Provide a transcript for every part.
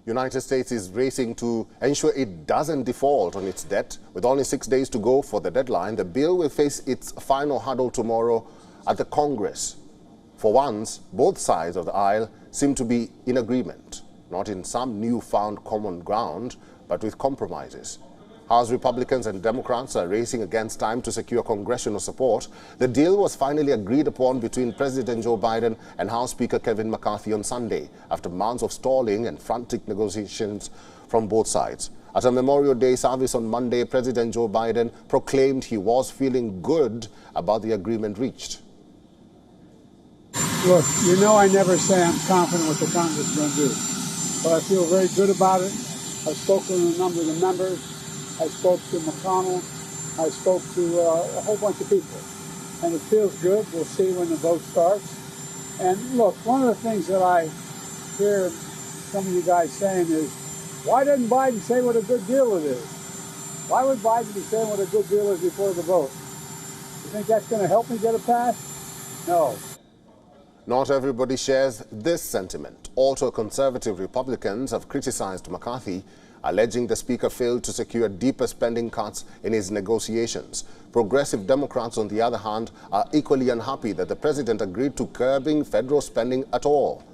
United States is racing to ensure it doesn't default on its debt. With only 6 days to go for the deadline, the bill will face its final hurdle tomorrow at the Congress. For once, both sides of the aisle seem to be in agreement, not in some newfound common ground, but with compromises. House Republicans and Democrats are racing against time to secure congressional support. The deal was finally agreed upon between President Joe Biden and House Speaker Kevin McCarthy on Sunday, after months of stalling and frantic negotiations from both sides. At a Memorial Day service on Monday, President Joe Biden proclaimed he was feeling good about the agreement reached. Look, you know I never say I'm confident what the Congress is going to do, but I feel very good about it. I've spoken to a number of the members. I spoke to McConnell. I spoke to a whole bunch of people. And it feels good. We'll see when the vote starts. And look, one of the things that I hear some of you guys saying is, why doesn't Biden say what a good deal it is? Why would Biden be saying what a good deal is before the vote? You think that's going to help me get it passed? No. Not everybody shares this sentiment. Also, conservative Republicans have criticized McCarthy, alleging the Speaker failed to secure deeper spending cuts in his negotiations. Progressive Democrats, on the other hand, are equally unhappy that the President agreed to curbing federal spending at all.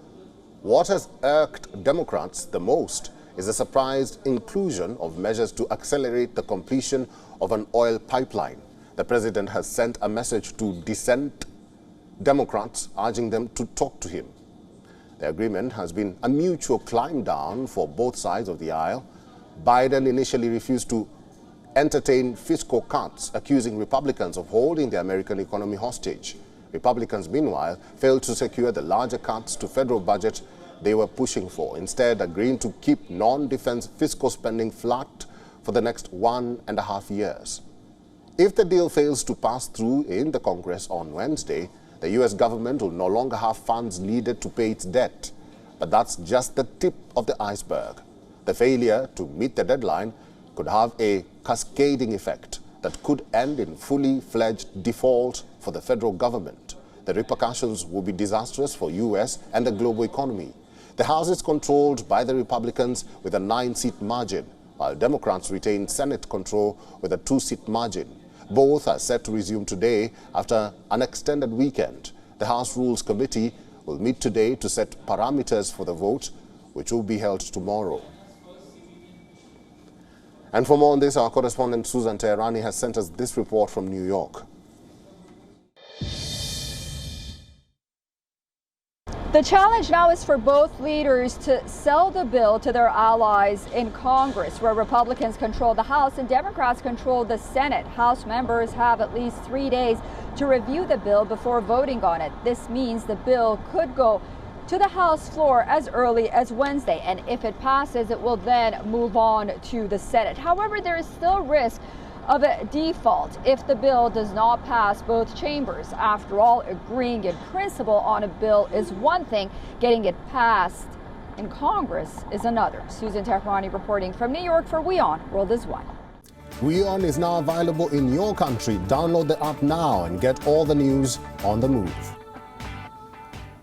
What has irked Democrats the most is the surprised inclusion of measures to accelerate the completion of an oil pipeline. The President has sent a message to dissent Democrats, urging them to talk to him. The agreement has been a mutual climb down for both sides of the aisle. Biden initially refused to entertain fiscal cuts, accusing Republicans of holding the American economy hostage. Republicans, meanwhile, failed to secure the larger cuts to federal budget they were pushing for, instead agreeing to keep non-defense fiscal spending flat for the next 1.5 years. If the deal fails to pass through in the Congress on Wednesday, the U.S. government will no longer have funds needed to pay its debt. But that's just the tip of the iceberg. The failure to meet the deadline could have a cascading effect that could end in fully fledged default for the federal government. The repercussions will be disastrous for U.S. and the global economy. The House is controlled by the Republicans with a 9-seat margin, while Democrats retain Senate control with a 2-seat margin. Both are set to resume today after an extended weekend. The House Rules Committee will meet today to set parameters for the vote, which will be held tomorrow. And for more on this, our correspondent Susan Teherani has sent us this report from New York. The challenge now is for both leaders to sell the bill to their allies in Congress, where Republicans control the House and Democrats control the Senate. House members have at least 3 days to review the bill before voting on it. This means the bill could go to the House floor as early as Wednesday, and if it passes, it will then move on to the Senate. However, there is still risk of a default if the bill does not pass both chambers. After all, agreeing in principle on a bill is one thing, getting it passed in Congress is another. Susan Teherani reporting from New York for WION World is One. WION is now available in your country. Download the app now and get all the news on the move.